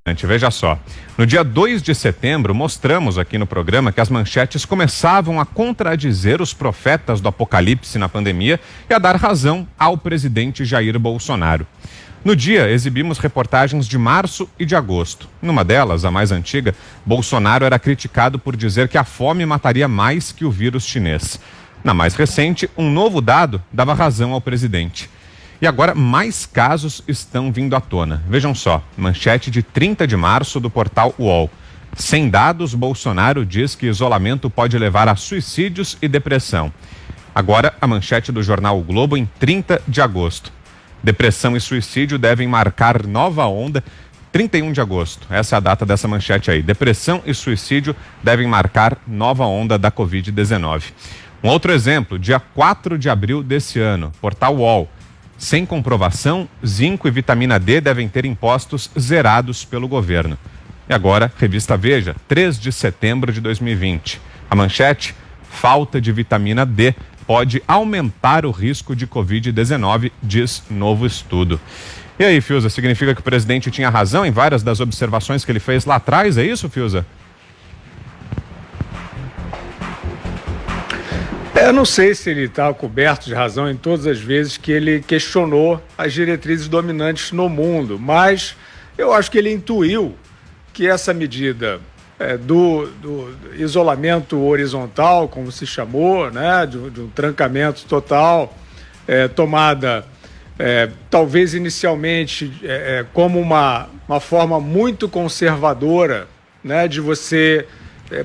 Veja só, no dia 2 de setembro mostramos aqui no programa que as manchetes começavam a contradizer os profetas do apocalipse na pandemia e a dar razão ao presidente Jair Bolsonaro. No dia, exibimos reportagens de março e de agosto. Numa delas, a mais antiga, Bolsonaro era criticado por dizer que a fome mataria mais que o vírus chinês. Na mais recente, um novo dado dava razão ao presidente. E agora, mais casos estão vindo à tona. Vejam só, manchete de 30 de março do portal UOL. Sem dados, Bolsonaro diz que isolamento pode levar a suicídios e depressão. Agora, a manchete do jornal O Globo em 30 de agosto. Depressão e suicídio devem marcar nova onda. 31 de agosto, essa é a data dessa manchete aí. Depressão e suicídio devem marcar nova onda da Covid-19. Um outro exemplo, dia 4 de abril desse ano, portal UOL. Sem comprovação, zinco e vitamina D devem ter impostos zerados pelo governo. E agora, revista Veja, 3 de setembro de 2020. A manchete, falta de vitamina D pode aumentar o risco de Covid-19, diz novo estudo. E aí, Fiuza, significa que o presidente tinha razão em várias das observações que ele fez lá atrás, é isso, Fiuza? Eu não sei se ele está coberto de razão em todas as vezes que ele questionou as diretrizes dominantes no mundo, mas eu acho que ele intuiu que essa medida do isolamento horizontal, como se chamou, né, de um trancamento total, tomada talvez inicialmente como uma forma muito conservadora, né, de você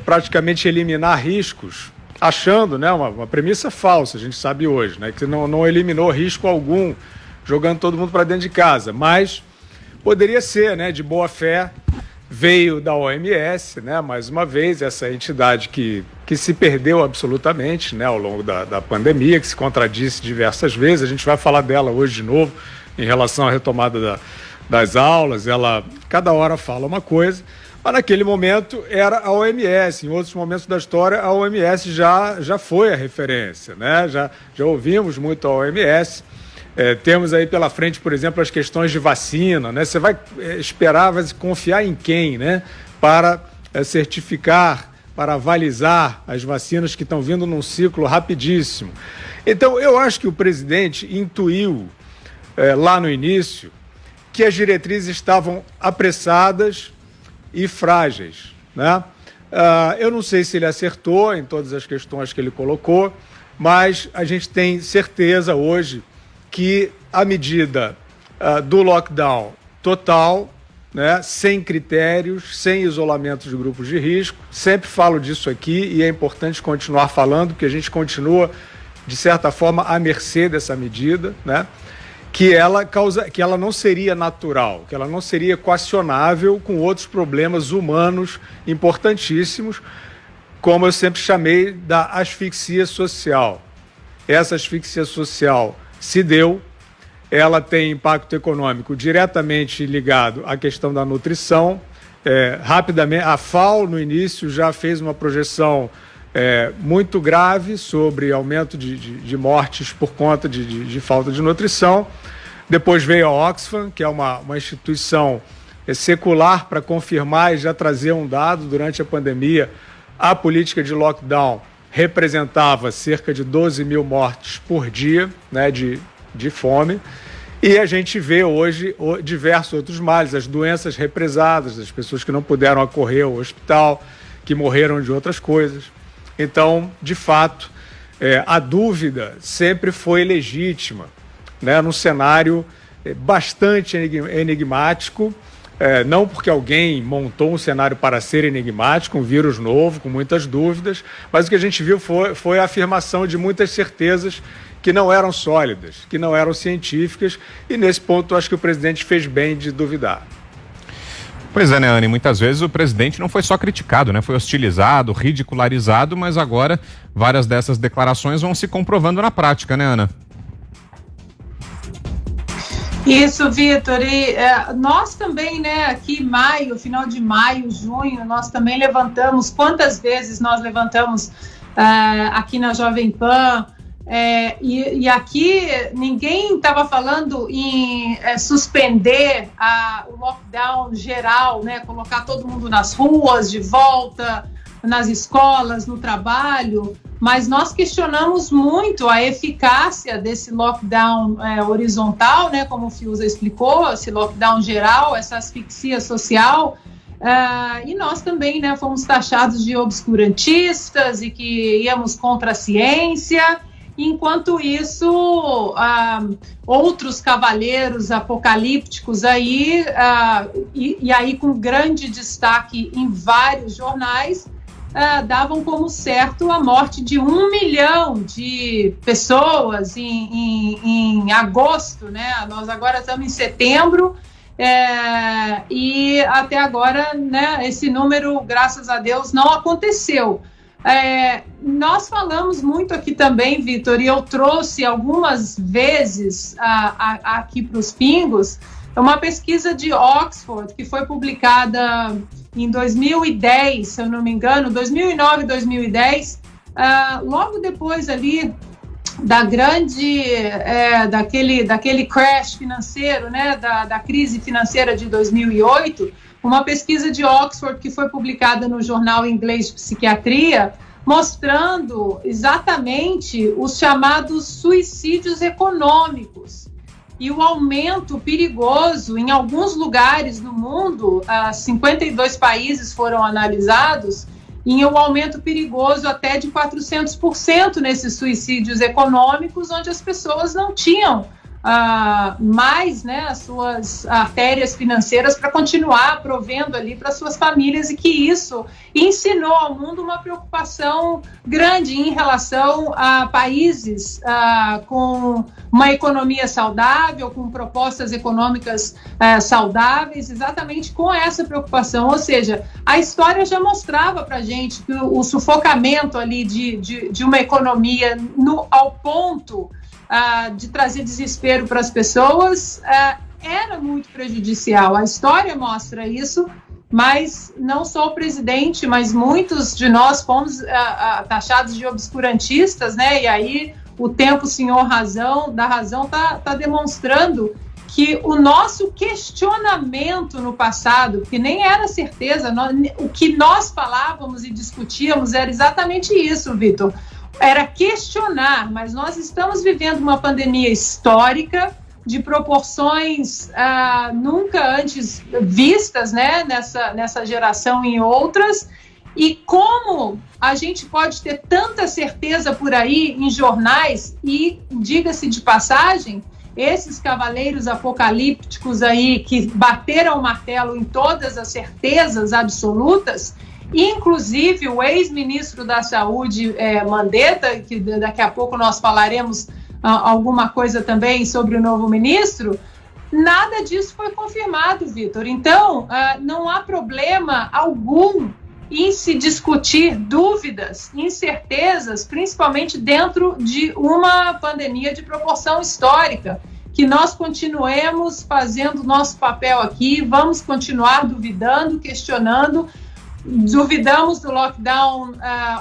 praticamente eliminar riscos, achando, né, uma premissa falsa, a gente sabe hoje, né, que não eliminou risco algum jogando todo mundo para dentro de casa, mas poderia ser, né, de boa fé. Veio da OMS, né, mais uma vez, essa entidade que se perdeu absolutamente, né, ao longo da pandemia, que se contradisse diversas vezes. A gente vai falar dela hoje de novo em relação à retomada das aulas. Ela, cada hora, fala uma coisa, mas naquele momento era a OMS. Em outros momentos da história, a OMS já foi a referência, né? Já ouvimos muito a OMS. Temos aí pela frente, por exemplo, as questões de vacina, né? Você vai esperar, vai confiar em quem, né? Para certificar, para avalizar as vacinas que estão vindo num ciclo rapidíssimo. Então, eu acho que o presidente intuiu lá no início que as diretrizes estavam apressadas e frágeis, né? Eu não sei se ele acertou em todas as questões que ele colocou, mas a gente tem certeza hoje que a medida do lockdown total, né, sem critérios, sem isolamento de grupos de risco, sempre falo disso aqui e é importante continuar falando, porque a gente continua, de certa forma, à mercê dessa medida, né, que ela não seria natural, que ela não seria equacionável com outros problemas humanos importantíssimos, como eu sempre chamei da asfixia social. Essa asfixia social se deu, ela tem impacto econômico diretamente ligado à questão da nutrição. Rapidamente, a FAO no início já fez uma projeção muito grave sobre aumento de mortes por conta de falta de nutrição. Depois veio a Oxfam, que é uma instituição secular para confirmar e já trazer um dado durante a pandemia. A política de lockdown representava cerca de 12 mil mortes por dia, né, de fome. E a gente vê hoje diversos outros males, as doenças represadas, as pessoas que não puderam acorrer ao hospital, que morreram de outras coisas. Então, de fato, a dúvida sempre foi legítima, né, num cenário bastante enigmático, não porque alguém montou um cenário para ser enigmático, um vírus novo, com muitas dúvidas, mas o que a gente viu foi a afirmação de muitas certezas que não eram sólidas, que não eram científicas, e nesse ponto eu acho que o presidente fez bem de duvidar. Pois é, né, Anny? Muitas vezes o presidente não foi só criticado, né? Foi hostilizado, ridicularizado, mas agora várias dessas declarações vão se comprovando na prática, né, Ana? Isso, Vitor, e nós também, né, aqui maio, final de maio, junho, nós também levantamos, quantas vezes nós levantamos aqui na Jovem Pan, E aqui ninguém estava falando em suspender o lockdown geral, né, colocar todo mundo nas ruas, de volta, nas escolas, no trabalho, mas nós questionamos muito a eficácia desse lockdown horizontal, né, como o Fiuza explicou, esse lockdown geral, essa asfixia social. E nós também, né, fomos taxados de obscurantistas e que íamos contra a ciência. Enquanto isso, outros cavaleiros apocalípticos aí, e aí com grande destaque em vários jornais, davam como certo a morte de 1 milhão de pessoas em agosto, né? Nós agora estamos em setembro, e até agora, né, esse número, graças a Deus, não aconteceu. Nós falamos muito aqui também, Vitor, e eu trouxe algumas vezes aqui para os Pingos, uma pesquisa de Oxford, que foi publicada em 2010, se eu não me engano, 2009, 2010, logo depois ali da grande, daquele crash financeiro, né, da crise financeira de 2008, uma pesquisa de Oxford que foi publicada no jornal inglês de psiquiatria, mostrando exatamente os chamados suicídios econômicos e o aumento perigoso em alguns lugares do mundo, 52 países foram analisados, e um aumento perigoso até de 400% nesses suicídios econômicos, onde as pessoas não tinham mais, né, as suas artérias financeiras para continuar provendo ali para suas famílias, e que isso ensinou ao mundo uma preocupação grande em relação a países com uma economia saudável, com propostas econômicas saudáveis, exatamente com essa preocupação. Ou seja, a história já mostrava para a gente que o sufocamento ali de uma economia ao ponto de trazer desespero para as pessoas era muito prejudicial. A história mostra isso, mas não só o presidente, mas muitos de nós fomos taxados de obscurantistas, né? E aí o tempo, senhor razão, da razão, tá demonstrando que o nosso questionamento no passado, que nem era certeza, o que nós falávamos e discutíamos era exatamente isso, Vitor. Era questionar, mas nós estamos vivendo uma pandemia histórica de proporções nunca antes vistas, né, nessa geração e em outras, e como a gente pode ter tanta certeza por aí em jornais, e diga-se de passagem, esses cavaleiros apocalípticos aí que bateram o martelo em todas as certezas absolutas, inclusive o ex-ministro da Saúde, Mandetta, que daqui a pouco nós falaremos alguma coisa também sobre o novo ministro, nada disso foi confirmado, Vitor. Então, não há problema algum em se discutir dúvidas, incertezas, principalmente dentro de uma pandemia de proporção histórica. Que nós continuemos fazendo o nosso papel aqui, vamos continuar duvidando, questionando. Duvidamos do lockdown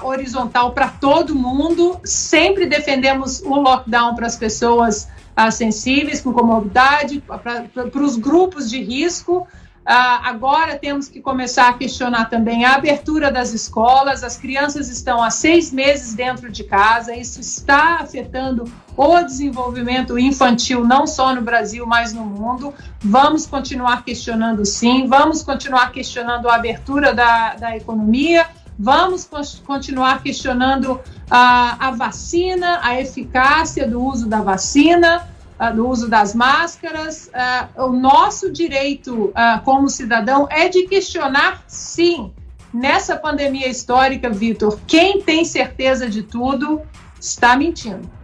horizontal para todo mundo, sempre defendemos o lockdown para as pessoas sensíveis, com comorbidade, para os grupos de risco. Agora temos que começar a questionar também a abertura das escolas. As crianças estão há 6 meses dentro de casa, isso está afetando o desenvolvimento infantil, não só no Brasil, mas no mundo. Vamos continuar questionando, sim, vamos continuar questionando a abertura da economia, vamos continuar questionando a vacina, a eficácia do uso da vacina, do uso das máscaras. O nosso direito como cidadão é de questionar, sim. Nessa pandemia histórica, Vitor, quem tem certeza de tudo está mentindo.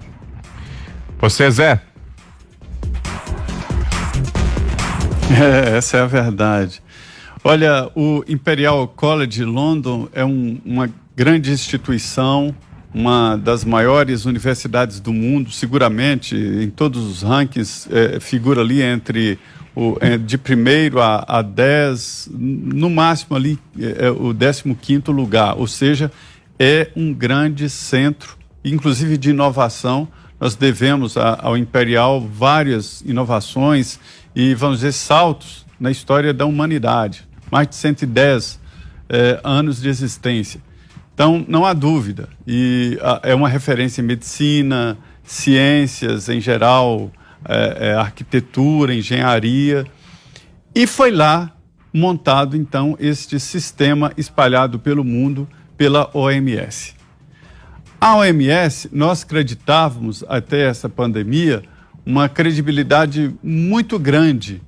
Você, Zé? Essa é a verdade. Olha, o Imperial College London é uma grande instituição, uma das maiores universidades do mundo, seguramente, em todos os rankings, figura ali entre de primeiro a 10, no máximo ali o 15º lugar, ou seja, é um grande centro inclusive de inovação. Nós devemos ao Imperial várias inovações e, vamos dizer, saltos na história da humanidade. Mais de 110 anos de existência. Então, não há dúvida. E é uma referência em medicina, ciências em geral, arquitetura, engenharia. E foi lá montado, então, este sistema espalhado pelo mundo pela OMS. A OMS, nós acreditávamos, até essa pandemia, uma credibilidade muito grande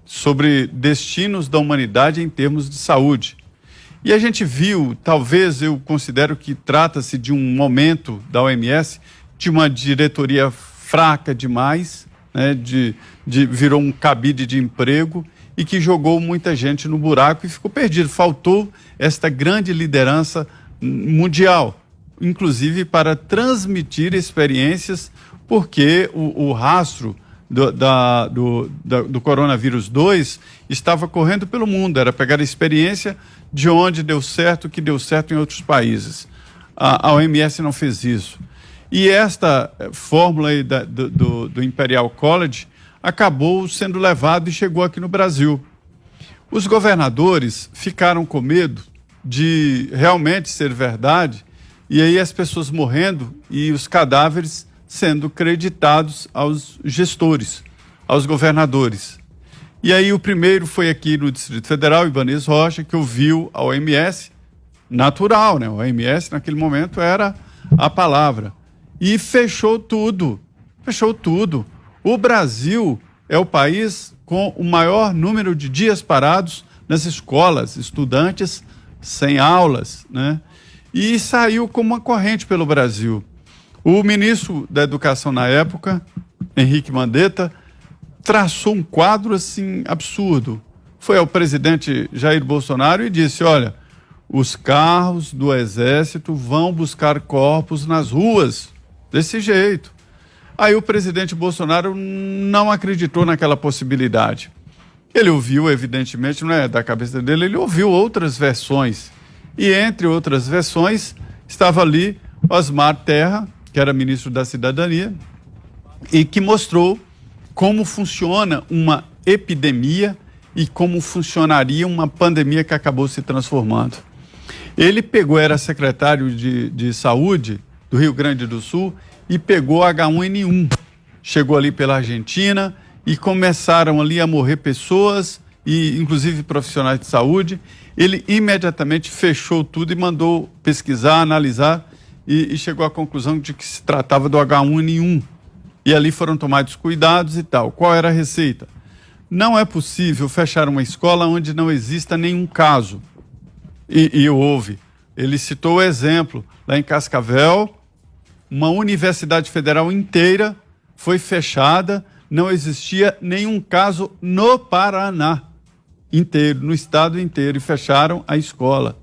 sobre destinos da humanidade em termos de saúde. E a gente viu, talvez eu considero que trata-se de um momento da OMS, de uma diretoria fraca demais, né, virou um cabide de emprego e que jogou muita gente no buraco e ficou perdido. Faltou esta grande liderança mundial, inclusive para transmitir experiências, porque o rastro do coronavírus 2 estava correndo pelo mundo, era pegar a experiência de onde deu certo, que deu certo em outros países. A OMS não fez isso. E esta fórmula aí do Imperial College acabou sendo levado e chegou aqui no Brasil. Os governadores ficaram com medo de realmente ser verdade, e aí as pessoas morrendo e os cadáveres sendo creditados aos gestores, aos governadores. E aí o primeiro foi aqui no Distrito Federal, Ibanez Rocha, que ouviu a OMS, natural, né? A OMS naquele momento era a palavra. E fechou tudo, fechou tudo. O Brasil é o país com o maior número de dias parados nas escolas, estudantes sem aulas, né? E saiu como uma corrente pelo Brasil. O ministro da Educação na época, Henrique Mandetta, traçou um quadro assim absurdo. Foi ao presidente Jair Bolsonaro e disse: olha, os carros do Exército vão buscar corpos nas ruas, desse jeito. Aí o presidente Bolsonaro não acreditou naquela possibilidade. Ele ouviu, evidentemente, não é da cabeça dele, ele ouviu outras versões. E entre outras versões, estava ali Osmar Terra, que era ministro da Cidadania, e que mostrou como funciona uma epidemia e como funcionaria uma pandemia que acabou se transformando. Ele era secretário de Saúde do Rio Grande do Sul e pegou H1N1. Chegou ali pela Argentina e começaram ali a morrer pessoas, e inclusive profissionais de saúde. Ele imediatamente fechou tudo e mandou pesquisar, analisar, e chegou à conclusão de que se tratava do H1N1. E ali foram tomados cuidados e tal. Qual era a receita? Não é possível fechar uma escola onde não exista nenhum caso. E houve. Ele citou o exemplo. Lá em Cascavel, uma universidade federal inteira foi fechada, não existia nenhum caso no Paraná inteiro, no estado inteiro, e fecharam a escola,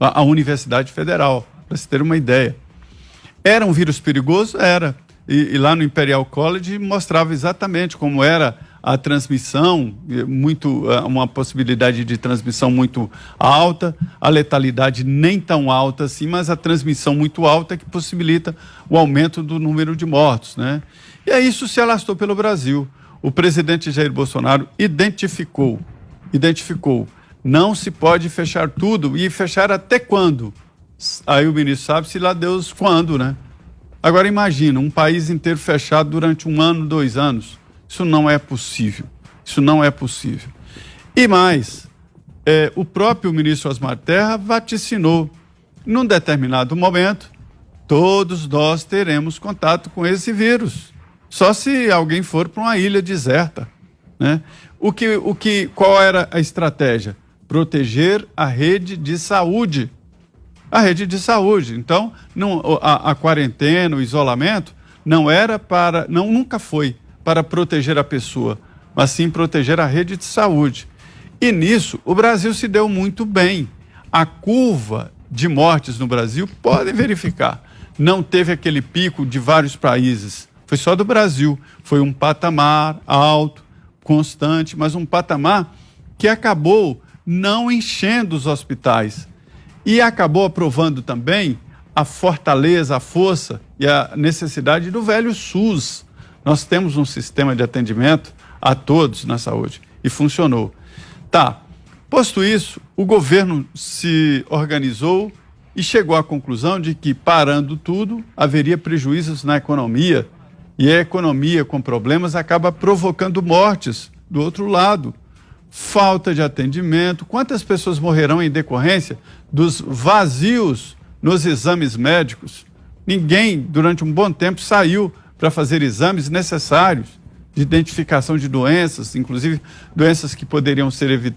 a Universidade Federal, para se ter uma ideia. Era um vírus perigoso? Era. E lá no Imperial College mostrava exatamente como era a transmissão, uma possibilidade de transmissão muito alta, a letalidade nem tão alta assim, mas a transmissão muito alta que possibilita o aumento do número de mortos, né? E aí isso se alastrou pelo Brasil. O presidente Jair Bolsonaro identificou, não se pode fechar tudo, e fechar até quando? Aí o ministro sabe-se lá Deus quando, né? Agora imagina, um país inteiro fechado durante 1 ano, 2 anos. Isso não é possível. Isso não é possível. E mais, o próprio ministro Osmar Terra vaticinou. Num determinado momento, todos nós teremos contato com esse vírus. Só se alguém for para uma ilha deserta, né? Qual era a estratégia? Proteger a rede de saúde. A rede de saúde. Então, a quarentena, o isolamento, nunca foi para proteger a pessoa, mas sim proteger a rede de saúde. E nisso, o Brasil se deu muito bem. A curva de mortes no Brasil, podem verificar, não teve aquele pico de vários países. Foi só do Brasil. Foi um patamar alto, constante, mas um patamar que acabou não enchendo os hospitais. E acabou aprovando também a fortaleza, a força e a necessidade do velho SUS. Nós temos um sistema de atendimento a todos na saúde e funcionou. Tá, posto isso, o governo se organizou e chegou à conclusão de que, parando tudo, haveria prejuízos na economia, e a economia com problemas acaba provocando mortes do outro lado. Falta de atendimento. Quantas pessoas morrerão em decorrência dos vazios nos exames médicos? Ninguém, durante um bom tempo, saiu para fazer exames necessários de identificação de doenças, inclusive doenças que poderiam ser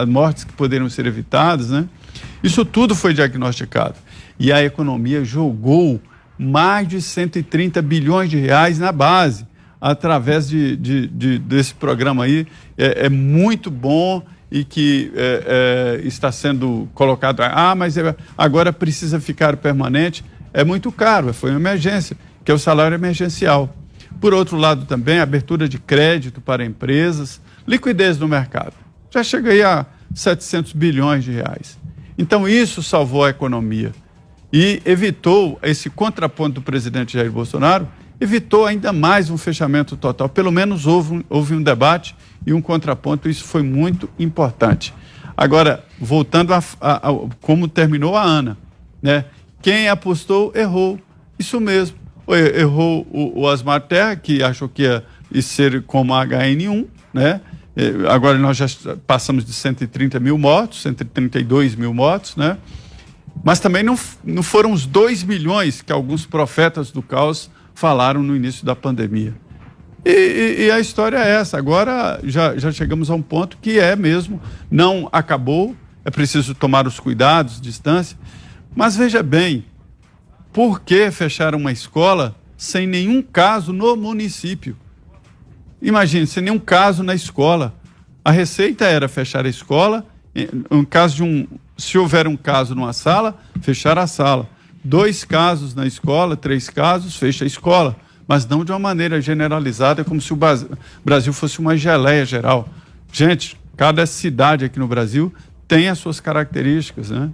mortes que poderiam ser evitadas, né? Isso tudo foi diagnosticado. E a economia jogou mais de 130 bilhões de reais na base, através desse programa aí. É muito bom e que está sendo colocado. Mas agora precisa ficar permanente. É muito caro, foi uma emergência, que é o salário emergencial. Por outro lado também, abertura de crédito para empresas, liquidez no mercado. Já chega aí a 700 bilhões de reais. Então isso salvou a economia e evitou esse contraponto do presidente Jair Bolsonaro, evitou ainda mais um fechamento total. Pelo menos houve um debate e um contraponto, isso foi muito importante. Agora, voltando a como terminou a Ana, né? Quem apostou, errou. Isso mesmo. Errou o Osmar Terra, que achou que ia ser como a HN1, né? Agora nós já passamos de 130 mil mortos, 132 mil mortos, né? Mas também não foram os 2 milhões que alguns profetas do caos falaram no início da pandemia. E a história é essa. Agora já chegamos a um ponto que mesmo, não acabou, é preciso tomar os cuidados, distância. Mas veja bem, por que fechar uma escola sem nenhum caso no município? Imagine, sem nenhum caso na escola. A receita era fechar a escola, se houver um caso numa sala, fechar a sala. 2 casos na escola, 3 casos, fecha a escola. Mas não de uma maneira generalizada, como se o Brasil fosse uma geleia geral. Gente, cada cidade aqui no Brasil tem as suas características, né?